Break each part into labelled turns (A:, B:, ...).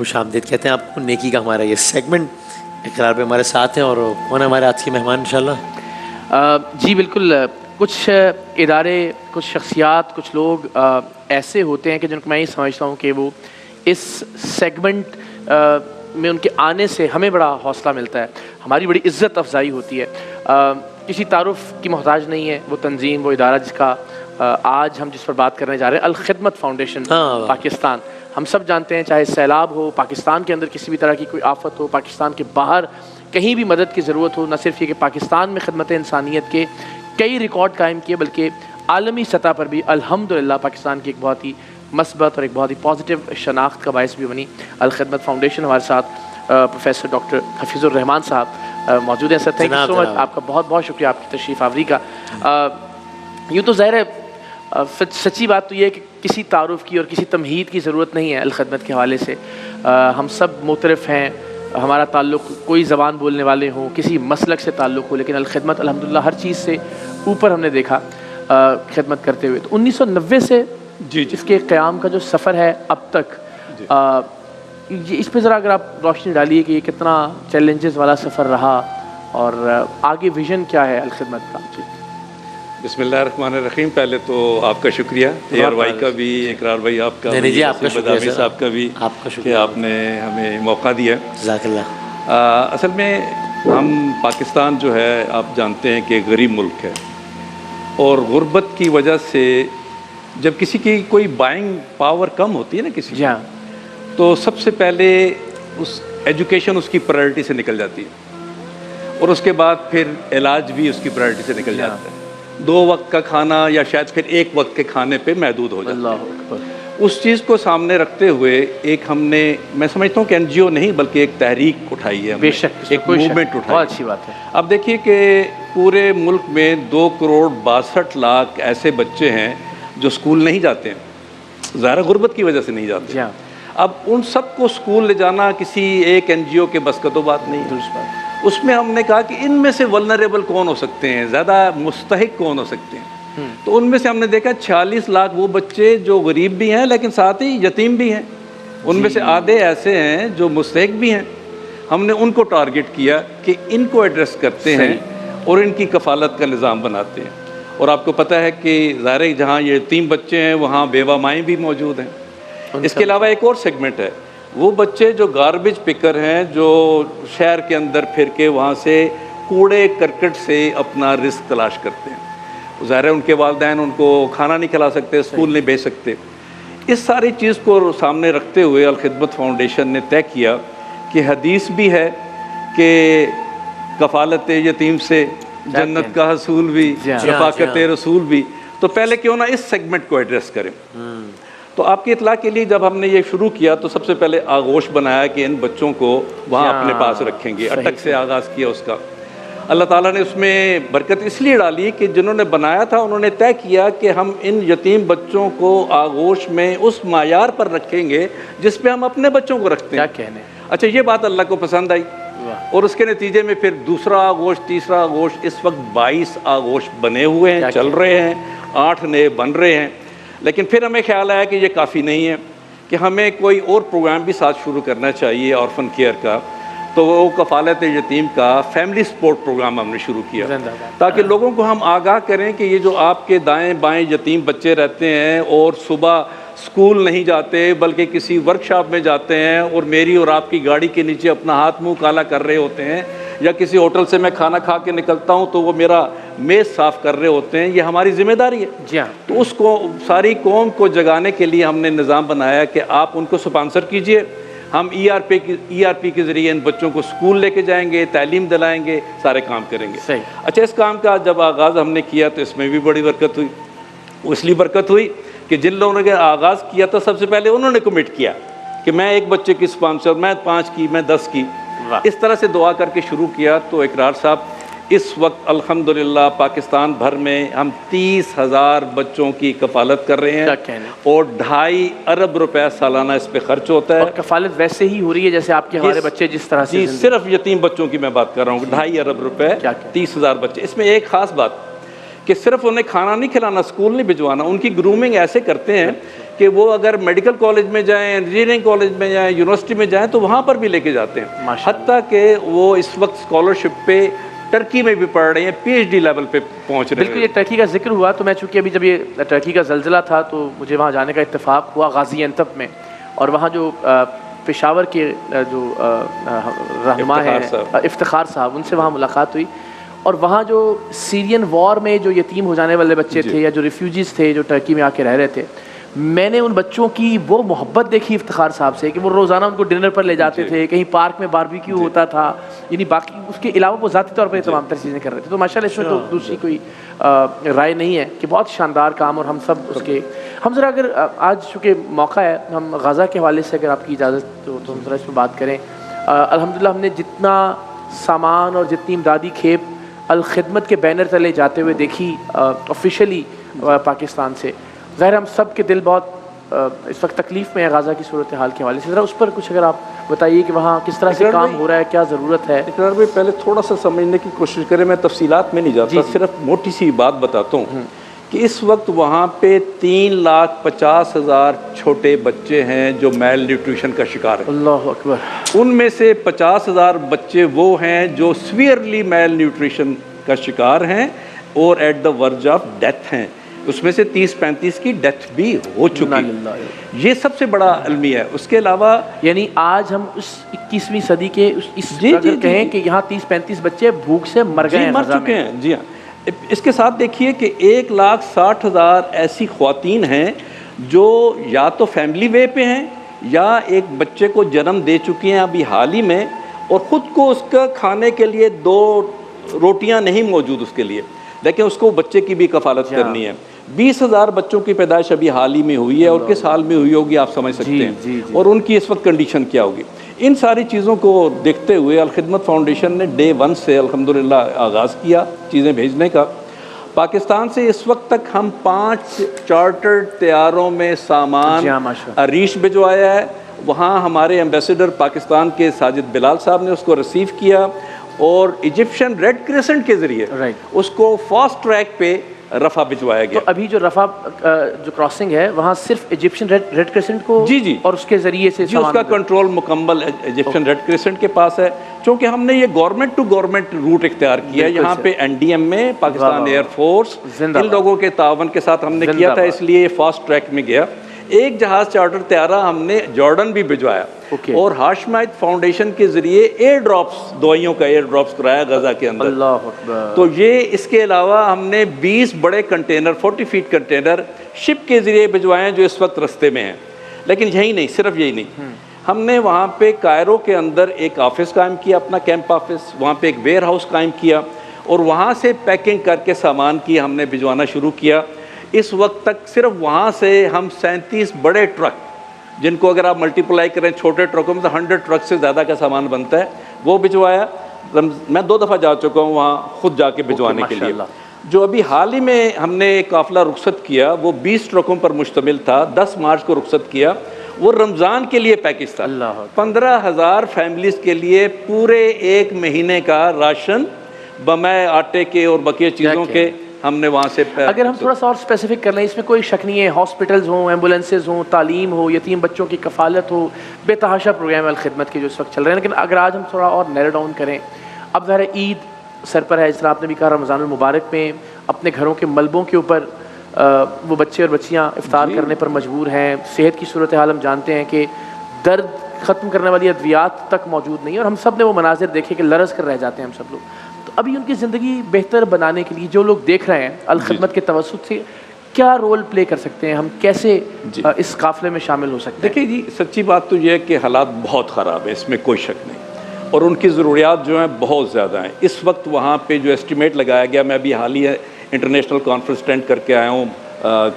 A: خوش آمدید کہتے ہیں آپ کو. نیکی کا ہمارا یہ سیگمنٹ اقرار پہ ہمارے ساتھ ہیں, اور کون ہے ہمارے آج کے مہمان انشاءاللہ؟
B: جی بالکل. کچھ ادارے, کچھ شخصیات, کچھ لوگ ایسے ہوتے ہیں کہ جن کو میں یہ سمجھتا ہوں کہ وہ اس سیگمنٹ میں ان کے آنے سے ہمیں بڑا حوصلہ ملتا ہے, ہماری بڑی عزت افزائی ہوتی ہے. کسی تعارف کی محتاج نہیں ہے وہ تنظیم, وہ ادارہ جس کا آج ہم جس پر بات کرنے جا رہے ہیں, الخدمت فاؤنڈیشن پاکستان. ہم سب جانتے ہیں چاہے سیلاب ہو, پاکستان کے اندر کسی بھی طرح کی کوئی آفت ہو, پاکستان کے باہر کہیں بھی مدد کی ضرورت ہو, نہ صرف یہ کہ پاکستان میں خدمت انسانیت کے کئی ریکارڈ قائم کیے بلکہ عالمی سطح پر بھی الحمدللہ پاکستان کی ایک بہت ہی مثبت اور ایک بہت ہی پازیٹیو شناخت کا باعث بھی بنی الخدمت فاؤنڈیشن. ہمارے ساتھ پروفیسر ڈاکٹر حفیظ الرحمان صاحب موجود ہیں. سر تھینک یو سو مچ, آپ کا بہت بہت شکریہ آپ کی تشریف آوری کا. یوں تو ظاہر ہے سچی بات تو یہ ہے کہ کسی تعارف کی اور کسی تمہید کی ضرورت نہیں ہے الخدمت کے حوالے سے. ہم سب معترف ہیں, ہمارا تعلق کوئی زبان بولنے والے ہوں, کسی مسلک سے تعلق ہو, لیکن الخدمت الحمدللہ ہر چیز سے اوپر ہم نے دیکھا خدمت کرتے ہوئے. تو 1990 سے اس کے قیام کا جو سفر ہے اب تک, اس پہ ذرا اگر آپ روشنی ڈالیے کہ یہ کتنا چیلنجز والا سفر رہا اور آگے ویژن کیا ہے الخدمت کا. جی
C: بسم اللہ الرحمن الرحیم. پہلے تو آپ کا شکریہ, اے آر وائی کا بھی, اقرار بھائی آپ کا, بدامی صاحب کا بھی, کہ آپ نے ہمیں موقع دیا.
A: جزاک اللہ.
C: اصل میں ہم پاکستان جو ہے آپ جانتے ہیں کہ غریب ملک ہے, اور غربت کی وجہ سے جب کسی کی کوئی بائنگ پاور کم ہوتی ہے نا کسی کی, تو سب سے پہلے اس ایجوکیشن اس کی پرائرٹی سے نکل جاتی ہے, اور اس کے بعد پھر علاج بھی اس کی پرائرٹی سے نکل جاتا ہے. 2 وقت کا کھانا یا شاید پھر 1 وقت کے کھانے پہ محدود ہو جاتا ہے. اس چیز کو سامنے رکھتے ہوئے ایک ہم نے, میں سمجھتا ہوں کہ این جی او نہیں بلکہ ایک تحریک اٹھائی ہے,
B: بے شک
C: ایک موومنٹ اٹھائی.
B: بہت اچھی بات ہے.
C: اب دیکھیے کہ پورے ملک میں 2 کروڑ 62 لاکھ ایسے بچے ہیں جو اسکول نہیں جاتے ہیں, ظاہر غربت کی وجہ سے نہیں جاتے. اب ان سب کو اسکول لے جانا کسی ایک این جی او کے بس کا تو بات نہیں.
B: درست بات.
C: اس میں ہم نے کہا کہ ان میں سے ولنریبل کون ہو سکتے ہیں, زیادہ مستحق کون ہو سکتے ہیں. تو ان میں سے ہم نے دیکھا 46 لاکھ وہ بچے جو غریب بھی ہیں لیکن ساتھ ہی یتیم بھی ہیں. ان میں سے آدھے ایسے ہیں جو مستحق بھی ہیں. ہم نے ان کو ٹارگٹ کیا کہ ان کو ایڈریس کرتے ہیں اور ان کی کفالت کا نظام بناتے ہیں. اور آپ کو پتہ ہے کہ ظاہر جہاں یہ یتیم بچے ہیں وہاں بیوہ مائیں بھی موجود ہیں. اس کے علاوہ ایک اور سیگمنٹ ہے, وہ بچے جو گاربیج پکر ہیں, جو شہر کے اندر پھر کے وہاں سے کوڑے کرکٹ سے اپنا رزق تلاش کرتے ہیں. ظاہر ہے ان کے والدین ان کو کھانا نہیں کھلا سکتے, اسکول نہیں بھیج سکتے. اس ساری چیز کو سامنے رکھتے ہوئے الخدمت فاؤنڈیشن نے طے کیا کہ حدیث بھی ہے کہ کفالت یتیم سے جنت کا حصول بھی, رفاقت رسول بھی. تو پہلے کیوں نہ اس سیگمنٹ کو ایڈریس کریں. تو آپ کی اطلاع کے لیے جب ہم نے یہ شروع کیا تو سب سے پہلے آغوش بنایا کہ ان بچوں کو وہاں اپنے پاس رکھیں گے. اٹک سے آغاز کیا اس کا. اللہ تعالیٰ نے اس میں برکت اس لیے ڈالی کہ جنہوں نے بنایا تھا انہوں نے طے کیا کہ ہم ان یتیم بچوں کو آغوش میں اس معیار پر رکھیں گے جس پہ ہم اپنے بچوں کو رکھتے ہیں.
B: کیا کہنے.
C: اچھا, یہ بات اللہ کو پسند آئی, اور اس کے نتیجے میں پھر دوسرا آغوش, تیسرا آغوش, اس وقت 22 آغوش بنے ہوئے ہیں, چل رہے ہیں, 8 نئے بن رہے ہیں. لیکن پھر ہمیں خیال آیا کہ یہ کافی نہیں ہے, کہ ہمیں کوئی اور پروگرام بھی ساتھ شروع کرنا چاہیے آرفن کیئر کا. تو وہ کفالت یتیم کا فیملی سپورٹ پروگرام ہم نے شروع کیا, تاکہ لوگوں کو ہم آگاہ کریں کہ یہ جو آپ کے دائیں بائیں یتیم بچے رہتے ہیں اور صبح اسکول نہیں جاتے بلکہ کسی ورکشاپ میں جاتے ہیں اور میری اور آپ کی گاڑی کے نیچے اپنا ہاتھ منہ کالا کر رہے ہوتے ہیں, یا کسی ہوٹل سے میں کھانا کھا کے نکلتا ہوں تو وہ میرا میز صاف کر رہے ہوتے ہیں, یہ ہماری ذمہ داری ہے. تو اس کو ساری قوم کو جگانے کے لیے ہم نے نظام بنایا کہ آپ ان کو سپانسر کیجئے, ہم ای آر پی کے ذریعے ان بچوں کو اسکول لے کے جائیں گے, تعلیم دلائیں گے, سارے کام کریں گے. اچھا, اس کام کا جب آغاز ہم نے کیا تو اس میں بھی بڑی برکت ہوئی. اس لیے برکت ہوئی کہ جن لوگوں نے آغاز کیا تھا سب سے پہلے انہوں نے کمٹ کیا کہ میں 1 بچے کی سپانسر, میں 5 کی, میں 10 کی. اس طرح سے دعا کر کے شروع کیا. تو اقرار صاحب اس وقت الحمدللہ پاکستان بھر میں ہم 30,000 بچوں کی کفالت کر رہے ہیں, اور 2.5 ارب روپے سالانہ اس پہ خرچ ہوتا ہے.
B: اور کفالت ویسے ہی ہو رہی ہے جیسے آپ کے ہمارے بچے جس طرح سے.
C: جی, صرف یتیم بچوں کی میں بات کر رہا ہوں. 2.5 ارب روپے, 30,000 بچے. اس میں ایک خاص بات کہ صرف انہیں کھانا نہیں کھلانا, اسکول نہیں بھجوانا, ان کی گرومنگ ایسے کرتے ہیں کہ وہ اگر میڈیکل کالج میں جائیں, انجینئرنگ کالج میں جائیں, یونیورسٹی میں جائیں تو وہاں پر بھی لے کے جاتے ہیں. حتیٰ کہ وہ اس وقت اسکالرشپ پہ ٹرکی میں بھی پڑھ رہے ہیں, پی ایچ ڈی لیول پہ پہنچ رہے ہیں.
B: بالکل, یہ ٹرکی کا ذکر ہوا تو میں چونکہ ابھی جب یہ ٹرکی کا زلزلہ تھا تو مجھے وہاں جانے کا اتفاق ہوا غازی انتب میں, اور وہاں جو پشاور کے جو رہنما ہیں افتخار صاحب, ان سے وہاں ملاقات ہوئی, اور وہاں جو سیرین وار میں جو یتیم ہو جانے والے بچے تھے یا جو ریفیوجیز تھے جو ٹرکی میں آ کے رہ رہے تھے, میں نے ان بچوں کی وہ محبت دیکھی افتخار صاحب سے کہ وہ روزانہ ان کو ڈنر پر لے جاتے تھے, کہیں پارک میں باربیکیو ہوتا تھا, یعنی باقی اس کے علاوہ وہ ذاتی طور پہ تمام تر چیزیں کر رہے تھے. تو ماشاءاللہ اس میں تو دوسری کوئی رائے نہیں ہے کہ بہت شاندار کام, اور ہم سب اس کے ہم ذرا اگر آج چونکہ موقع ہے ہم غزہ کے حوالے سے اگر آپ کی اجازت تو ہم ذرا اس پہ بات کریں. الحمدللہ ہم نے جتنا سامان اور جتنی امدادی کھیپ الخدمت کے بینر تلے جاتے ہوئے دیکھی آفیشیلی پاکستان سے, ظاہر ہم سب کے دل بہت اس وقت تکلیف میں ہے غزہ کی صورتحال کے حوالے سے. ذرا اس پر کچھ اگر آپ بتائیے کہ وہاں کس طرح سے کام ہو رہا ہے, کیا ضرورت ہے.
C: اقرار بھائی پہلے تھوڑا سا سمجھنے کی کوشش کریں, میں تفصیلات میں نہیں جاتا, صرف موٹی سی بات بتاتا ہوں کہ اس وقت وہاں پہ 3,50,000 چھوٹے بچے ہیں جو میل نیوٹریشن کا شکار ہیں.
B: اللہ اکبر. ان
C: میں سے 50,000 بچے وہ ہیں جو سویئرلی میل نیوٹریشن کا شکار ہیں اور ایٹ دا ورج آف ڈیتھ ہیں. اس میں سے 30-35 کی ڈیتھ بھی ہو چکی ہے. یہ سب سے بڑا المیہ ہے. اس کے علاوہ
B: یعنی آج ہم اس 21ویں صدی کے اگر کہیں کہ یہاں 30-35 بچے بھوک سے مر گئے ہیں,
C: مر چکے ہیں. جی ہاں. اس کے ساتھ دیکھیے کہ 1,60,000 ایسی خواتین ہیں جو یا تو فیملی وے پہ ہیں یا ایک بچے کو جنم دے چکی ہیں ابھی حال ہی میں, اور خود کو اس کا کھانے کے لیے 2 روٹیاں نہیں موجود اس کے لیے, لیکن اس کو بچے کی بھی کفالت کرنی ہے. 20,000 بچوں کی پیدائش ابھی حال ہی میں ہوئی ہے, اور کس حال میں ہوئی ہوگی آپ سمجھ سکتے ہیں, اور ان کی اس وقت کنڈیشن کیا ہوگی. ان ساری چیزوں کو دیکھتے ہوئے الخدمت فاؤنڈیشن نے ڈے 1 سے الحمدللہ آغاز کیا چیزیں بھیجنے کا. پاکستان سے اس وقت تک ہم 5 چارٹرڈ طیاروں میں سامان عریش بھجوایا ہے. وہاں ہمارے ایمبیسیڈر پاکستان کے ساجد بلال صاحب نے اس کو ریسیو کیا, اور ایجپشن ریڈ کریسنٹ کے ذریعے اس کو فاسٹ ٹریک پہ رفح بھجوایا گیا.
B: تو ابھی جو رفح جو کراسنگ ہے وہاں صرف ایجپشن ریڈ کریسنٹ کو اور اس کے ذریعے سے
C: اس کا کنٹرول مکمل ایجپشن ریڈ کریسنٹ کے پاس ہے, چونکہ ہم نے یہ گورنمنٹ ٹو گورنمنٹ روٹ اختیار کیا ہے. یہاں پہ NDM میں پاکستان ایئر فورس ان لوگوں کے تعاون کے ساتھ ہم نے کیا تھا, اس لیے یہ فاسٹ ٹریک میں گیا. ایک جہاز چارٹر طیارہ ہم نے جارڈن بھی بھجوایا, اور ہاشمائد فاؤنڈیشن کے ذریعے ایئر ڈراپس, دوائیوں کا ایئر ڈراپس کرایا غزہ کے اندر.
B: اللہ اکبر.
C: تو یہ اس کے علاوہ ہم نے 20 بڑے کنٹینر 40 فیٹ کنٹینر شپ کے ذریعے بھجوائے ہیں جو اس وقت رستے میں ہیں. لیکن یہی نہیں, صرف یہی نہیں, ہم نے وہاں پہ کائرو کے اندر ایک آفس قائم کیا, اپنا کیمپ آفس, وہاں پہ ایک ویئر ہاؤس قائم کیا, اور وہاں سے پیکنگ کر کے سامان کی ہم نے بھجوانا شروع کیا. اس وقت تک صرف وہاں سے ہم 37 بڑے ٹرک, جن کو اگر آپ ملٹیپلائی کریں چھوٹے ٹرکوں میں تو 100 ٹرک سے زیادہ کا سامان بنتا ہے, وہ بھجوایا. میں 2 دفعہ جا چکا ہوں وہاں خود جا کے بھجوانے کے لیے. جو ابھی حال ہی میں ہم نے ایک قافلہ رخصت کیا وہ 20 ٹرکوں پر مشتمل تھا, 10 مارچ کو رخصت کیا. وہ رمضان کے لیے پیکج تھا. 15,000 فیملیز کے لیے پورے 1 مہینے کا راشن بمائے آٹے کے اور بقیہ چیزوں کے ہم نے وہاں سے.
B: اگر ہم تھوڑا سا اور اسپیسیفک کر لیں, اس میں کوئی شک نہیں ہے, ہاسپٹلز ہوں, ایمبولینسز ہوں, تعلیم ہو, یتیم بچوں کی کفالت ہو, بے تحاشا پروگرام الخدمت کے جو اس وقت چل رہے ہیں. لیکن اگر آج ہم تھوڑا اور نیرو ڈاؤن کریں, اب ظاہر عید سر پر ہے, اس طرح آپ نے بھی کہا رمضان المبارک میں اپنے گھروں کے ملبوں کے اوپر وہ بچے اور بچیاں افطار کرنے پر مجبور ہیں. صحت کی صورتحال ہم جانتے ہیں کہ درد ختم کرنے والی ادویات تک موجود نہیں, اور ہم سب نے وہ مناظر دیکھے کہ لرز کر رہ جاتے ہیں ہم سب لوگ. تو ابھی ان کی زندگی بہتر بنانے کے لیے جو لوگ دیکھ رہے ہیں الخدمت کے توسط سے کیا رول پلے کر سکتے ہیں, ہم کیسے اس قافلے میں شامل ہو سکتے ہیں؟
C: دیکھیں جی, سچی بات تو یہ ہے کہ حالات بہت خراب ہیں, اس میں کوئی شک نہیں, اور ان کی ضروریات جو ہیں بہت زیادہ ہیں. اس وقت وہاں پہ جو اسٹیمیٹ لگایا گیا, میں ابھی حال ہی انٹرنیشنل کانفرنس اٹینڈ کر کے آیا ہوں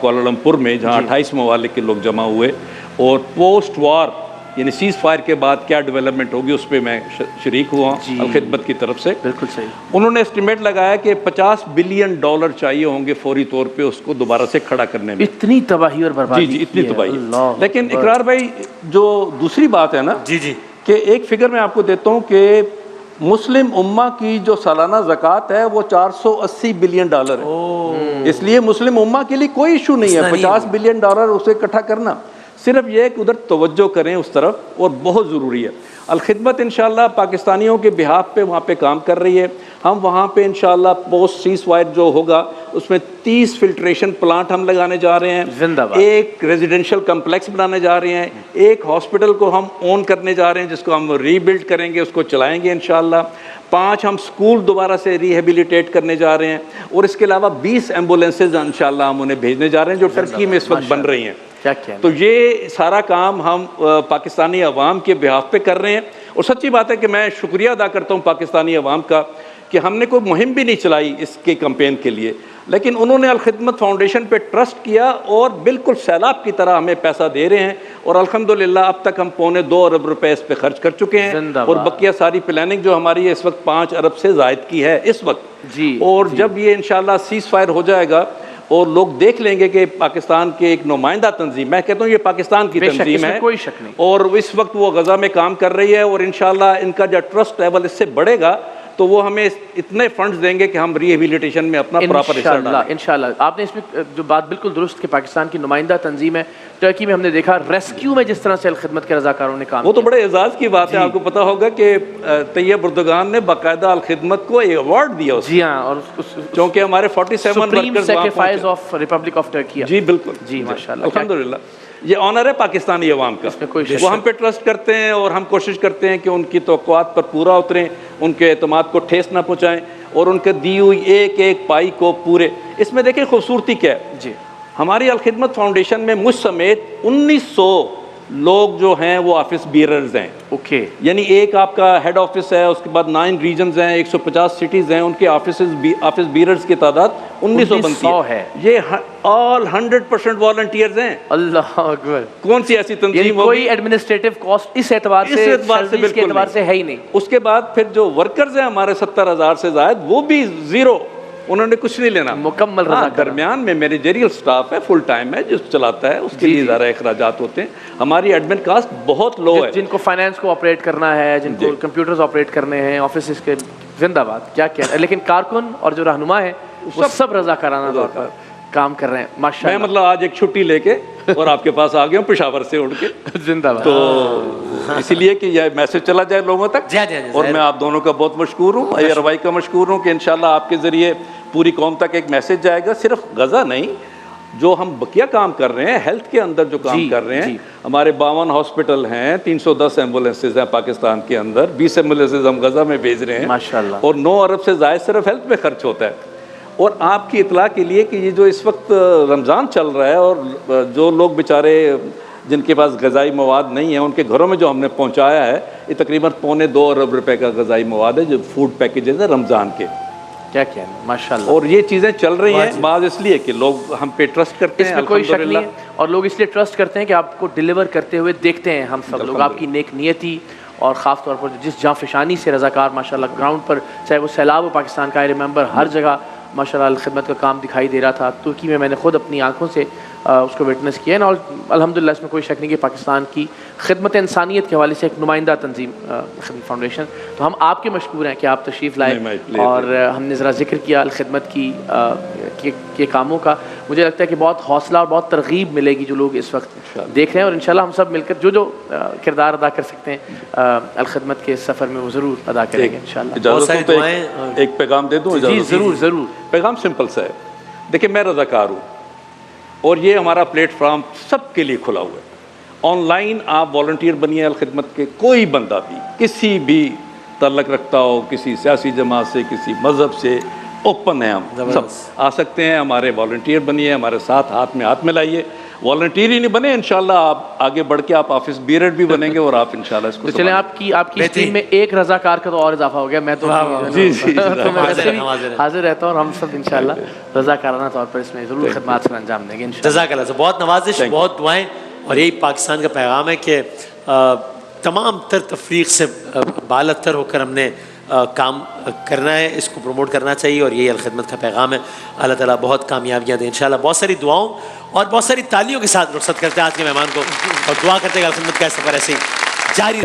C: کوالالمپور میں, جہاں 28 ممالک کے لوگ جمع ہوئے, اور پوسٹ وار یعنی سیز فائر کے بعد کیا ڈیولپمنٹ ہوگی اس پہ میں شریک ہوا الخدمت کی طرف سے.
B: بالکل صحیح.
C: انہوں نے اسٹیمیٹ لگایا کہ $50 بلین چاہیے ہوں گے فوری طور پہ اس کو دوبارہ سے کھڑا کرنے میں.
B: اتنی تباہی اور بربادی.
C: جی اتنی تباہی. لیکن اقرار بھائی جو دوسری بات ہے نا, کہ ایک فگر میں آپ کو دیتا ہوں کہ مسلم امہ کی جو سالانہ زکوٰۃ ہے وہ $480 بلین ہے. اس لیے مسلم امہ کے لیے کوئی ایشو نہیں ہے $50 بلین اسے اکٹھا کرنا. صرف یہ کہ ادھر توجہ کریں اس طرف, اور بہت ضروری ہے. الخدمت انشاءاللہ پاکستانیوں کے بہاف پہ وہاں پہ کام کر رہی ہے. ہم وہاں پہ انشاءاللہ پوسٹ سیز فائر جو ہوگا اس میں 30 فلٹریشن پلانٹ ہم لگانے جا رہے ہیں, ایک ریزیڈینشل کمپلیکس بنانے جا رہے ہیں, ایک ہاسپٹل کو ہم اون کرنے جا رہے ہیں جس کو ہم ری بلڈ کریں گے, اس کو چلائیں گے انشاءاللہ. 5 ہم سکول دوبارہ سے ریہیبلیٹیٹ کرنے جا رہے ہیں, اور اس کے علاوہ 20 ایمبولینسز انشاءاللہ ہم انہیں بھیجنے جا رہے ہیں جو ٹرکی میں اس وقت بن رہی ہیں. تو یہ سارا کام ہم پاکستانی عوام کے بہاف پہ کر رہے ہیں. اور سچی بات ہے کہ میں شکریہ ادا کرتا ہوں پاکستانی عوام کا کہ ہم نے کوئی مہم بھی نہیں چلائی اس کے کمپین کے لیے, لیکن انہوں نے الخدمت فاؤنڈیشن پہ ٹرسٹ کیا اور بالکل سیلاب کی طرح ہمیں پیسہ دے رہے ہیں. اور الحمدللہ اب تک ہم $2.25 ارب اس پہ خرچ کر چکے ہیں, اور بقیہ ساری پلاننگ جو ہماری ہے اس وقت 5 ارب سے زائد کی ہے اس وقت. اور جب یہ انشاءاللہ سیز فائر ہو جائے گا اور لوگ دیکھ لیں گے کہ پاکستان کے ایک نمائندہ تنظیم, میں کہتا ہوں یہ پاکستان کی تنظیم ہے,
B: کوئی شک نہیں,
C: اور اس وقت وہ غزہ میں کام کر رہی ہے, اور انشاءاللہ ان کا جو ٹرسٹ لیول اس سے بڑھے گا تو وہ ہمیں اتنے فنڈز دیں گے کہ ہم ریہیبلیٹیشن میں اپنا پراپر حصہ ڈالیں
B: انشاءاللہ. آپ نے اس میں جو بات بالکل درست کہ پاکستان کی نمائندہ تنظیم ہے. ٹرکی میں ہم نے دیکھا ریسکیو میں جس طرح سے الخدمت کے رضاکاروں نے کام,
C: وہ تو بڑے اعزاز کی بات ہے. آپ کو پتا ہوگا کہ طیب اردگان نے باقاعدہ الخدمت کو ایوارڈ دیا.
B: جی ہاں, اور
C: چونکہ ہمارے 47 workers
B: sacrifice of republic of Turkey.
C: جی بالکل,
B: جی ماشاءاللہ,
C: الحمدللہ. یہ آنر ہے پاکستانی عوام کا, وہ ہم پہ ٹرسٹ کرتے ہیں, اور ہم کوشش کرتے ہیں کہ ان کی توقعات پر پورا اتریں, ان کے اعتماد کو ٹھیس نہ پہنچائیں, اور ان کے دی ہوئی ایک ایک پائی کو پورے. اس میں دیکھیں خوبصورتی کیا ہے.
B: جی,
C: ہماری الخدمت فاؤنڈیشن میں مجھ سمیت 1900 لوگ جو ہیں وہ آفس بیررز ہیں.
B: اوکے,
C: یعنی ایک آپ کا ہیڈ آفس ہے, اس کے بعد 9 ریجنز ہیں, 150 سٹیز ہیں, ان کے آفس بیررز کی تعداد 1900 بنتی ہے. یہ آل 100% والنٹیئرز ہیں.
B: اللہ اکبر.
C: کون سی ایسی تنظیم ہوگی,
B: کوئی ایڈمنسٹریٹو کاسٹ اس اعتبار سے ہے ہی نہیں.
C: اس کے بعد پھر جو ورکرز ہیں ہمارے 70,000 سے زائد, وہ بھی زیرو, انہوں نے کچھ نہیں لینا,
B: مکمل رضا.
C: درمیان میں مینیجریل سٹاف ہے, فل ٹائم ہے, جو چلاتا ہے, اس کے لیے زیادہ اخراجات ہوتے ہیں. ہماری ایڈمن کاسٹ بہت لو ہے.
B: جن کو فائنینس کو آپریٹ کرنا ہے, جن کو کمپیوٹرز آپریٹ کرنے ہیں, آفیسز کے, زندہ باد, کیا کیا ہے. لیکن کارکن اور جو رہنما ہے وہ سب رضاکارانہ طور پر کام کر رہے ہیں ماشاءاللہ.
C: میں مطلب آج ایک چھٹی لے کے اور آپ کے پاس آ گیا ہوں پشاور سے اڑ کے.
B: زندہ باد.
C: تو اسی لیے کہ یہ میسج چلا جائے لوگوں تک, اور میں آپ دونوں کا بہت مشکور ہوں, اے روائی کا مشکور ہوں کہ انشاءاللہ آپ کے ذریعے پوری قوم تک ایک میسج جائے گا. صرف غزہ نہیں, جو ہم بقیہ کام کر رہے ہیں ہیلتھ کے اندر جو کام کر رہے ہیں, ہمارے 52 ہاسپٹل ہیں, 310 ایمبولینسز ہیں پاکستان کے اندر, 20 ایمبولینسز ہم غزہ میں بھیج رہے ہیں
B: ماشاءاللہ,
C: اور 9 ارب سے زائد صرف ہیلتھ میں خرچ ہوتا ہے. اور آپ کی اطلاع کے لیے کہ یہ جو اس وقت رمضان چل رہا ہے, اور جو لوگ بیچارے جن کے پاس غذائی مواد نہیں ہے, ان کے گھروں میں جو ہم نے پہنچایا ہے, یہ تقریباً $2.25 ارب کا غذائی مواد ہے, جو فوڈ پیکیجز ہیں رمضان کے.
B: کیا کیا ماشاءاللہ.
C: اور یہ چیزیں چل رہی ہیں, بعض اس لیے کہ لوگ ہم پہ ٹرسٹ کرتے ہیں,
B: اس میں کوئی شک نہیں ہے, اور لوگ اس لیے ٹرسٹ کرتے ہیں کہ آپ کو ڈیلیور کرتے ہوئے دیکھتے ہیں ہم سب لوگ, آپ کی نیک نیتی, اور خاص طور پر جس جانفشانی سے رضاکار ماشاءاللہ گراؤنڈ پر, چاہے وہ سیلاب ہو پاکستان کا, آئی ریممبر ہر جگہ ماشاءاللہ الخدمت کا کام دکھائی دے رہا تھا. ترکی میں نے خود اپنی آنکھوں سے اس کو وٹنس کیا ہے, اور الحمدللہ اس میں کوئی شک نہیں کہ پاکستان کی خدمت انسانیت کے حوالے سے ایک نمائندہ تنظیم خدمت فاؤنڈیشن. تو ہم آپ کے مشکور ہیں کہ آپ تشریف لائے, اور ہم نے ذرا ذکر کیا الخدمت کے کاموں کا. مجھے لگتا ہے کہ بہت حوصلہ اور بہت ترغیب ملے گی جو لوگ اس وقت دیکھ رہے ہیں, اور انشاءاللہ ہم سب مل کر جو کردار ادا کر سکتے ہیں الخدمت کے سفر میں وہ ضرور ادا کریں گے انشاءاللہ.
C: ایک پیغام دے دوں؟
B: جی ضرور ضرور.
C: پیغام سمپل سا ہے. دیکھیں, میں رضاکار ہوں, اور یہ ہمارا پلیٹ فارم سب کے لیے کھلا ہوا ہے. آن لائن آپ والنٹیئر بنیے الخدمت کے, کوئی بندہ بھی کسی بھی تعلق رکھتا ہو, کسی سیاسی جماعت سے, کسی مذہب سے, اوپن ہیں, ہم سب آ سکتے ہیں. ہمارے والنٹیئر بنیے, ہمارے ساتھ ہاتھ میں ہاتھ ملائیے. والنٹیئر ہی نہیں بنے, انشاءاللہ آپ آگے بڑھ کے آپ آفس بیرر بھی بنیں گے, اور آپ انشاءاللہ اس کو
B: چلیں. آپ کی ٹیم میں ایک رضاکار کا تو اور اضافہ ہو گیا. میں تو حاضر رہتا ہوں, اور ہم سب انشاءاللہ رضاکارانہ طور پر اس میں ضرور خدمات سر انجام دیں گے انشاءاللہ.
A: جزاک اللہ. بہت نوازش, بہت دعائیں, اور یہی پاکستان کا پیغام ہے کہ تمام تر تفریق سے بالاتر ہو کر ہم نے کام کرنا ہے, اس کو پروموٹ کرنا چاہیے, اور یہی الخدمت کا پیغام ہے. اللہ تعالیٰ بہت کامیابیاں دیں انشاءاللہ. بہت ساری دعاؤں اور بہت ساری تالیوں کے ساتھ رخصت کرتے ہیں آج کے مہمان کو, اور دعا کرتے ہیں کہ الخدمت کا سفر ایسے ہی جاری